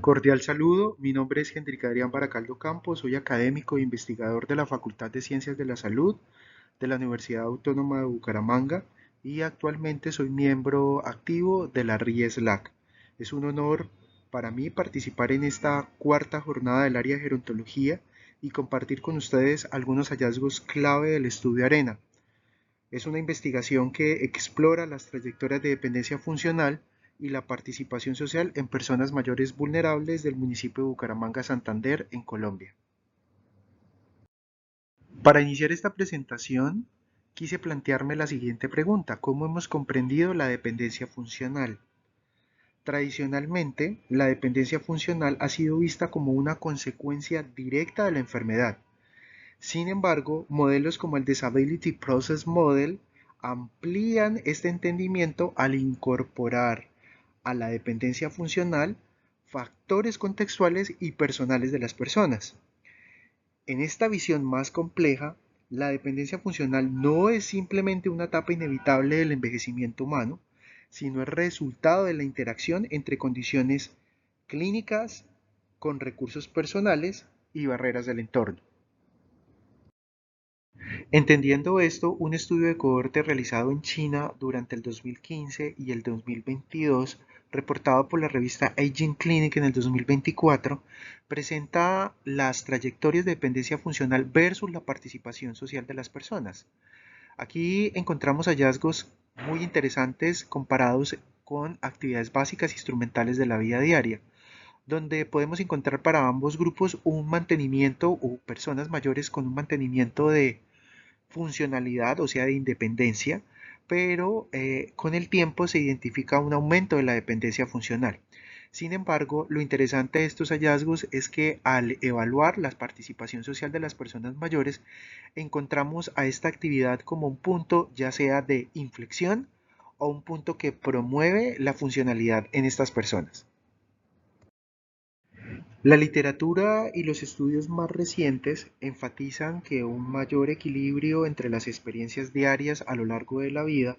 Cordial saludo, mi nombre es Hendrik Adrián Baracaldo Campos, soy académico e investigador de la Facultad de Ciencias de la Salud de la Universidad Autónoma de Bucaramanga y actualmente soy miembro activo de la RIESLAC. Es un honor para mí participar en esta cuarta jornada del área de gerontología y compartir con ustedes algunos hallazgos clave del estudio ARENA. Es una investigación que explora las trayectorias de dependencia funcional y la participación social en personas mayores vulnerables del municipio de Bucaramanga, Santander, en Colombia. Para iniciar esta presentación, quise plantearme la siguiente pregunta: ¿cómo hemos comprendido la dependencia funcional? Tradicionalmente, la dependencia funcional ha sido vista como una consecuencia directa de la enfermedad. Sin embargo, modelos como el Disability Process Model amplían este entendimiento al incorporar a la dependencia funcional factores contextuales y personales de las personas. En esta visión más compleja, la dependencia funcional no es simplemente una etapa inevitable del envejecimiento humano, sino el resultado de la interacción entre condiciones clínicas con recursos personales y barreras del entorno. Entendiendo esto, un estudio de cohorte realizado en China durante el 2015 y el 2022, reportado por la revista Aging Clinic en el 2024, presenta las trayectorias de dependencia funcional versus la participación social de las personas. Aquí encontramos hallazgos muy interesantes comparados con actividades básicas instrumentales de la vida diaria, donde podemos encontrar para ambos grupos un mantenimiento o personas mayores con un mantenimiento de funcionalidad, o sea, de independencia, pero con el tiempo se identifica un aumento de la dependencia funcional. Sin embargo, lo interesante de estos hallazgos es que al evaluar la participación social de las personas mayores, encontramos a esta actividad como un punto ya sea de inflexión o un punto que promueve la funcionalidad en estas personas. La literatura y los estudios más recientes enfatizan que un mayor equilibrio entre las experiencias diarias a lo largo de la vida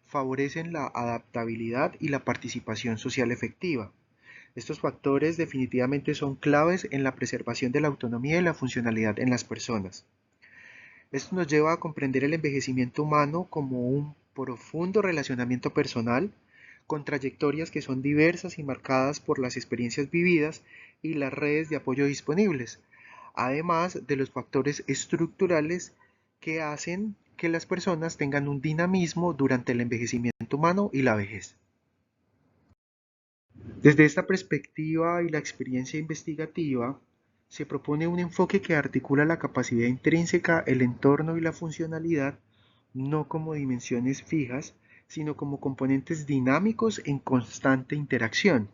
favorecen la adaptabilidad y la participación social efectiva. Estos factores definitivamente son claves en la preservación de la autonomía y la funcionalidad en las personas. Esto nos lleva a comprender el envejecimiento humano como un profundo relacionamiento personal con trayectorias que son diversas y marcadas por las experiencias vividas y las redes de apoyo disponibles, además de los factores estructurales que hacen que las personas tengan un dinamismo durante el envejecimiento humano y la vejez. Desde esta perspectiva y la experiencia investigativa, se propone un enfoque que articula la capacidad intrínseca, el entorno y la funcionalidad, no como dimensiones fijas, sino como componentes dinámicos en constante interacción.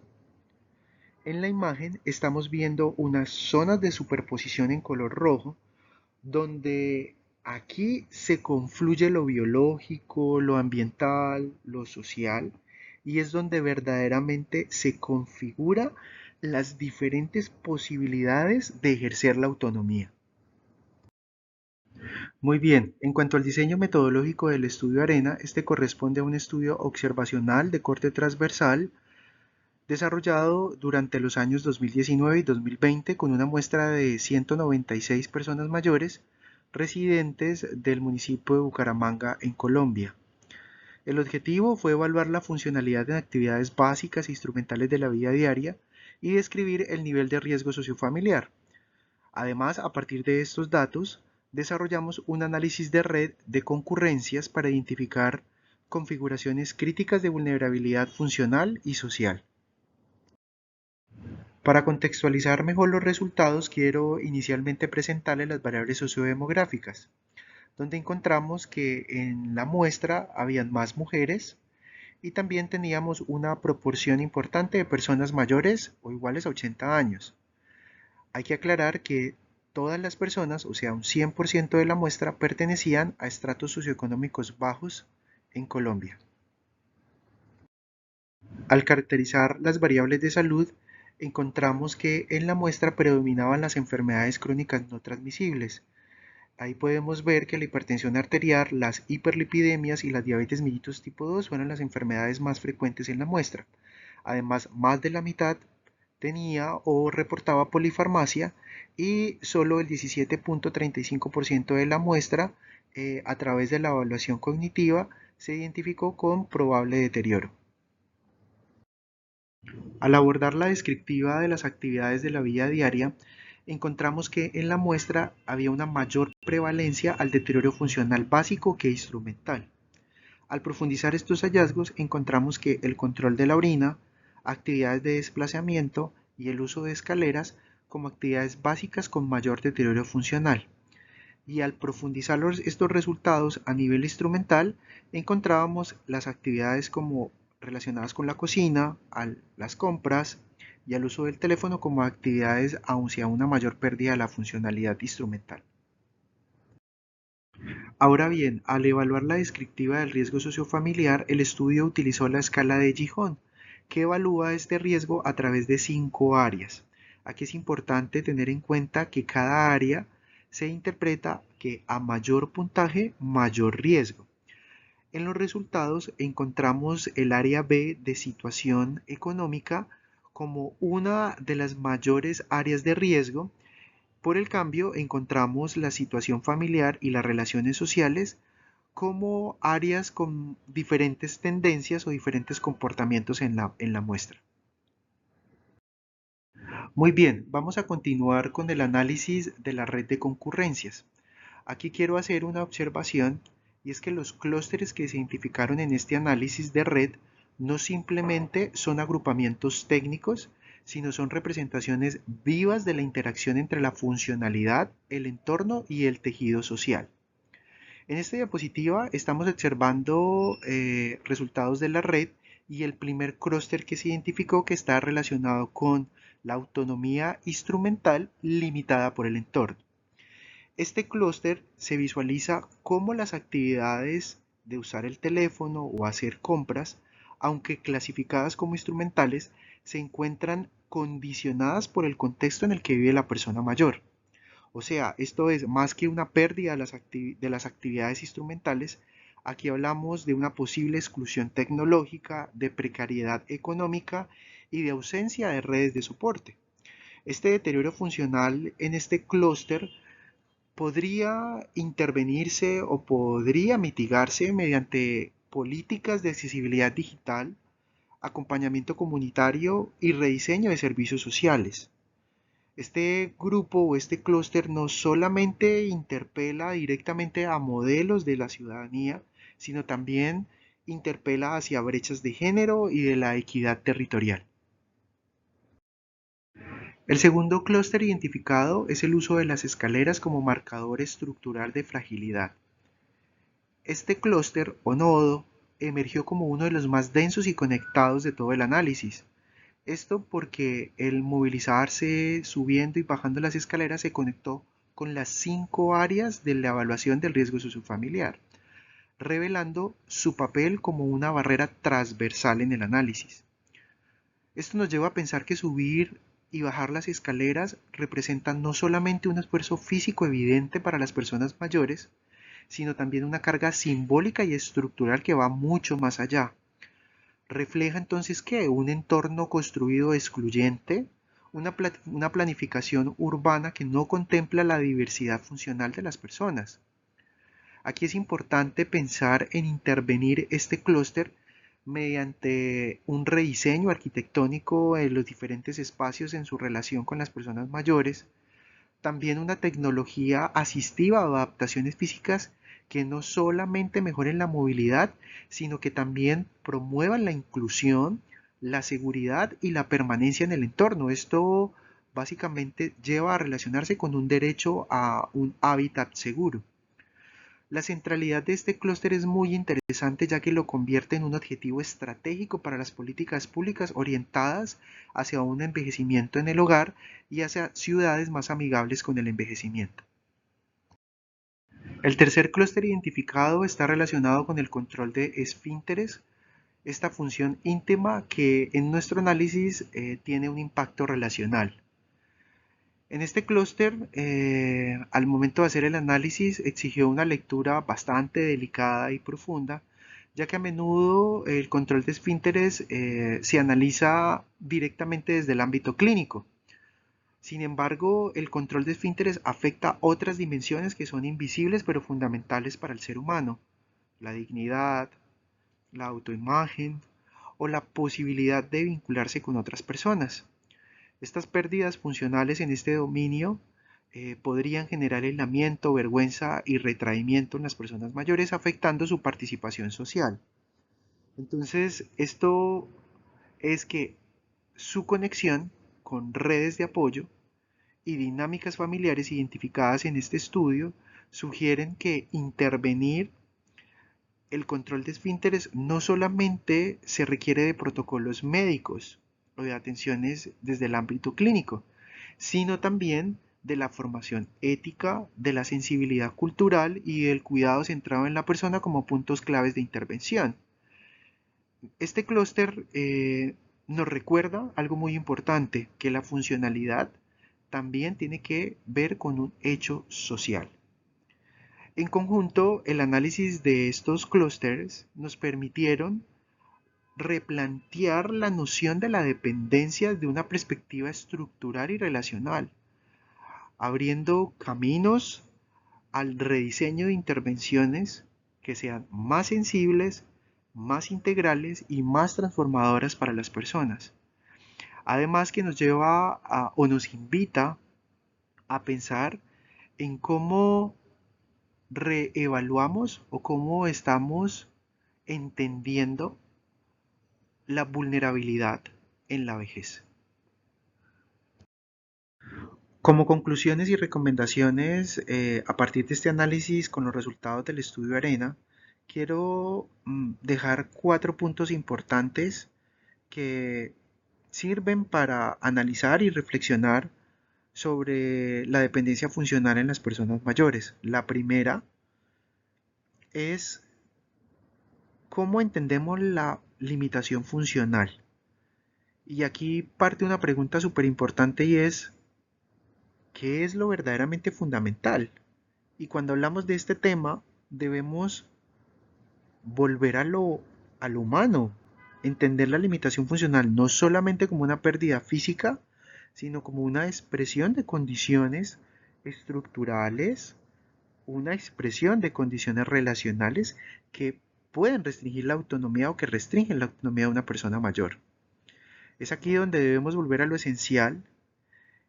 En la imagen estamos viendo unas zonas de superposición en color rojo, donde aquí se confluye lo biológico, lo ambiental, lo social, y es donde verdaderamente se configura las diferentes posibilidades de ejercer la autonomía. Muy bien, en cuanto al diseño metodológico del estudio ARENA, este corresponde a un estudio observacional de corte transversal desarrollado durante los años 2019 y 2020 con una muestra de 196 personas mayores residentes del municipio de Bucaramanga en Colombia. El objetivo fue evaluar la funcionalidad en actividades básicas e instrumentales de la vida diaria y describir el nivel de riesgo sociofamiliar. Además, a partir de estos datos, desarrollamos un análisis de red de concurrencias para identificar configuraciones críticas de vulnerabilidad funcional y social. Para contextualizar mejor los resultados, quiero inicialmente presentarles las variables sociodemográficas, donde encontramos que en la muestra habían más mujeres y también teníamos una proporción importante de personas mayores o iguales a 80 años. Hay que aclarar que todas las personas, o sea, un 100% de la muestra, pertenecían a estratos socioeconómicos bajos en Colombia. Al caracterizar las variables de salud, encontramos que en la muestra predominaban las enfermedades crónicas no transmisibles. Ahí podemos ver que la hipertensión arterial, las hiperlipidemias y la diabetes mellitus tipo 2 fueron las enfermedades más frecuentes en la muestra. Además, más de la mitad tenía o reportaba polifarmacia y solo el 17.35% de la muestra a través de la evaluación cognitiva se identificó con probable deterioro. Al abordar la descriptiva de las actividades de la vida diaria, encontramos que en la muestra había una mayor prevalencia al deterioro funcional básico que instrumental. Al profundizar estos hallazgos, encontramos que el control de la orina, actividades de desplazamiento y el uso de escaleras como actividades básicas con mayor deterioro funcional. Y al profundizar estos resultados a nivel instrumental, encontrábamos las actividades como relacionadas con la cocina, las compras y al uso del teléfono como actividades hacia una mayor pérdida de la funcionalidad instrumental. Ahora bien, al evaluar la descriptiva del riesgo sociofamiliar, el estudio utilizó la escala de Gijón, que evalúa este riesgo a través de 5 áreas. Aquí es importante tener en cuenta que cada área se interpreta que a mayor puntaje, mayor riesgo. En los resultados encontramos el área B de situación económica como una de las mayores áreas de riesgo. Por el cambio, encontramos la situación familiar y las relaciones sociales como áreas con diferentes tendencias o diferentes comportamientos en la muestra. Muy bien, vamos a continuar con el análisis de la red de concurrencias. Aquí quiero hacer una observación y es que los clústeres que se identificaron en este análisis de red no simplemente son agrupamientos técnicos, sino son representaciones vivas de la interacción entre la funcionalidad, el entorno y el tejido social. En esta diapositiva estamos observando resultados de la red y el primer clúster que se identificó que está relacionado con la autonomía instrumental limitada por el entorno. Este clúster se visualiza como las actividades de usar el teléfono o hacer compras, aunque clasificadas como instrumentales, se encuentran condicionadas por el contexto en el que vive la persona mayor. O sea, esto es más que una pérdida de las actividades instrumentales, aquí hablamos de una posible exclusión tecnológica, de precariedad económica y de ausencia de redes de soporte. Este deterioro funcional en este clúster podría intervenirse o podría mitigarse mediante políticas de accesibilidad digital, acompañamiento comunitario y rediseño de servicios sociales. Este grupo o este clúster no solamente interpela directamente a modelos de la ciudadanía, sino también interpela hacia brechas de género y de la equidad territorial. El segundo clúster identificado es el uso de las escaleras como marcador estructural de fragilidad. Este clúster o nodo emergió como uno de los más densos y conectados de todo el análisis. Esto porque el movilizarse subiendo y bajando las escaleras se conectó con las 5 áreas de la evaluación del riesgo sociofamiliar, revelando su papel como una barrera transversal en el análisis. Esto nos lleva a pensar que subir y bajar las escaleras representan no solamente un esfuerzo físico evidente para las personas mayores, sino también una carga simbólica y estructural que va mucho más allá. Refleja entonces que un entorno construido excluyente, una planificación urbana que no contempla la diversidad funcional de las personas. Aquí es importante pensar en intervenir este clúster mediante un rediseño arquitectónico en los diferentes espacios en su relación con las personas mayores, también una tecnología asistiva o adaptaciones físicas que no solamente mejoren la movilidad, sino que también promuevan la inclusión, la seguridad y la permanencia en el entorno. Esto básicamente lleva a relacionarse con un derecho a un hábitat seguro. La centralidad de este clúster es muy interesante ya que lo convierte en un objetivo estratégico para las políticas públicas orientadas hacia un envejecimiento en el hogar y hacia ciudades más amigables con el envejecimiento. El tercer clúster identificado está relacionado con el control de esfínteres, esta función íntima que en nuestro análisis tiene un impacto relacional. En este clúster, al momento de hacer el análisis, exigió una lectura bastante delicada y profunda, ya que a menudo el control de esfínteres se analiza directamente desde el ámbito clínico. Sin embargo, el control de esfínteres afecta otras dimensiones que son invisibles pero fundamentales para el ser humano: la dignidad, la autoimagen o la posibilidad de vincularse con otras personas. Estas pérdidas funcionales en este dominio podrían generar aislamiento, vergüenza y retraimiento en las personas mayores, afectando su participación social. Entonces, esto es que su conexión con redes de apoyo y dinámicas familiares identificadas en este estudio sugieren que intervenir el control de esfínteres no solamente se requiere de protocolos médicos o de atenciones desde el ámbito clínico, sino también de la formación ética, de la sensibilidad cultural y del cuidado centrado en la persona como puntos claves de intervención. Este clúster nos recuerda algo muy importante, que la funcionalidad también tiene que ver con un hecho social. En conjunto, el análisis de estos clústeres nos permitieron replantear la noción de la dependencia de una perspectiva estructural y relacional, abriendo caminos al rediseño de intervenciones que sean más sensibles, más integrales y más transformadoras para las personas. Además que nos lleva o nos invita a pensar en cómo reevaluamos o cómo estamos entendiendo la vulnerabilidad en la vejez. Como conclusiones y recomendaciones, a partir de este análisis con los resultados del estudio ARENA, quiero dejar 4 puntos importantes que sirven para analizar y reflexionar sobre la dependencia funcional en las personas mayores. La primera es cómo entendemos la limitación funcional. Y aquí parte una pregunta súper importante y es, ¿qué es lo verdaderamente fundamental? Y cuando hablamos de este tema, debemos volver a lo humano, entender la limitación funcional no solamente como una pérdida física, sino como una expresión de condiciones estructurales, una expresión de condiciones relacionales que pueden restringir la autonomía o que restringen la autonomía de una persona mayor. Es aquí donde debemos volver a lo esencial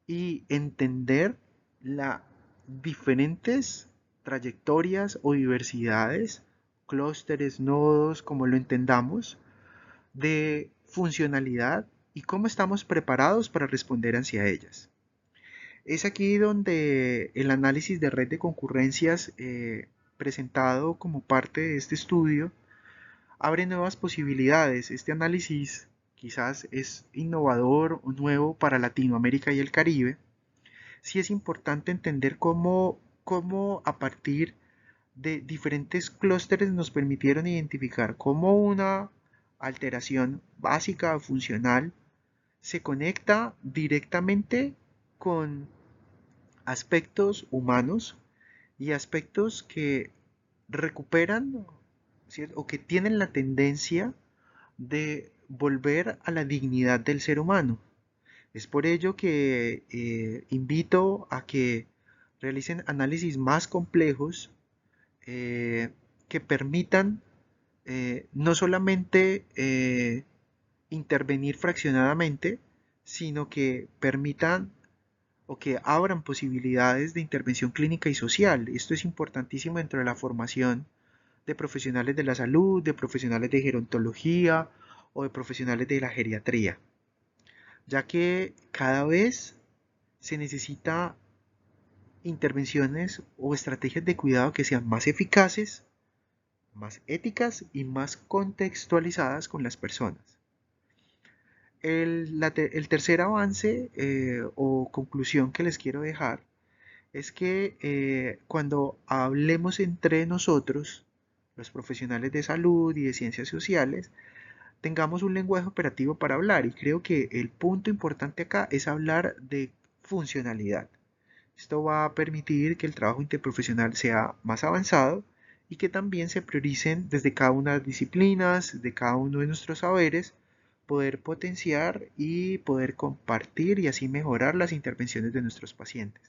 y entender las diferentes trayectorias o diversidades, clústeres, nodos, como lo entendamos, de funcionalidad y cómo estamos preparados para responder hacia ellas. Es aquí donde el análisis de red de concurrencias presentado como parte de este estudio abre nuevas posibilidades. Este análisis quizás es innovador o nuevo para Latinoamérica y el Caribe. Sí es importante entender cómo a partir de diferentes clústeres nos permitieron identificar cómo una alteración básica o funcional se conecta directamente con aspectos humanos y aspectos que recuperan, ¿cierto?, o que tienen la tendencia de volver a la dignidad del ser humano. Es por ello que invito a que realicen análisis más complejos que permitan no solamente intervenir fraccionadamente, sino que permitan o que abran posibilidades de intervención clínica y social. Esto es importantísimo dentro de la formación de profesionales de la salud, de profesionales de gerontología o de profesionales de la geriatría, ya que cada vez se necesita intervenciones o estrategias de cuidado que sean más eficaces, más éticas y más contextualizadas con las personas. El tercer avance o conclusión que les quiero dejar es que cuando hablemos entre nosotros, los profesionales de salud y de ciencias sociales, tengamos un lenguaje operativo para hablar. Y creo que el punto importante acá es hablar de funcionalidad. Esto va a permitir que el trabajo interprofesional sea más avanzado y que también se prioricen desde cada una de las disciplinas, de cada uno de nuestros saberes, poder potenciar y poder compartir y así mejorar las intervenciones de nuestros pacientes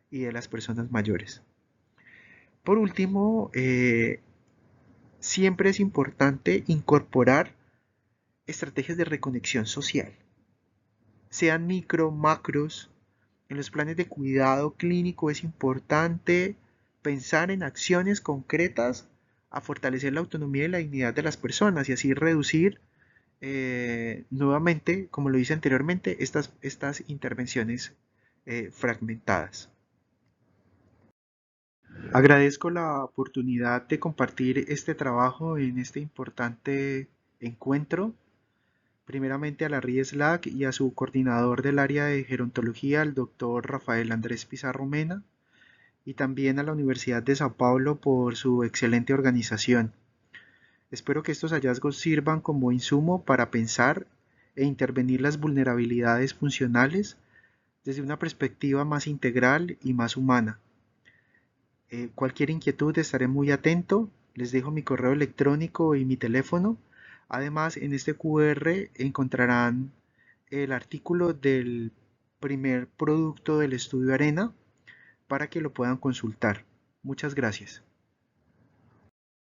y de las personas mayores. Por último, siempre es importante incorporar estrategias de reconexión social, sean micro, macros. En los planes de cuidado clínico es importante pensar en acciones concretas a fortalecer la autonomía y la dignidad de las personas y así reducir nuevamente, como lo hice anteriormente, estas intervenciones fragmentadas. Agradezco la oportunidad de compartir este trabajo en este importante encuentro. Primeramente a la RIESLAC y a su coordinador del área de gerontología, el doctor Rafael Andrés Pizarro Mena, y también a la Universidad de Sao Paulo por su excelente organización. Espero que estos hallazgos sirvan como insumo para pensar e intervenir las vulnerabilidades funcionales desde una perspectiva más integral y más humana. Cualquier inquietud estaré muy atento. Les dejo mi correo electrónico y mi teléfono. Además, en este QR encontrarán el artículo del primer producto del estudio Arena para que lo puedan consultar. Muchas gracias.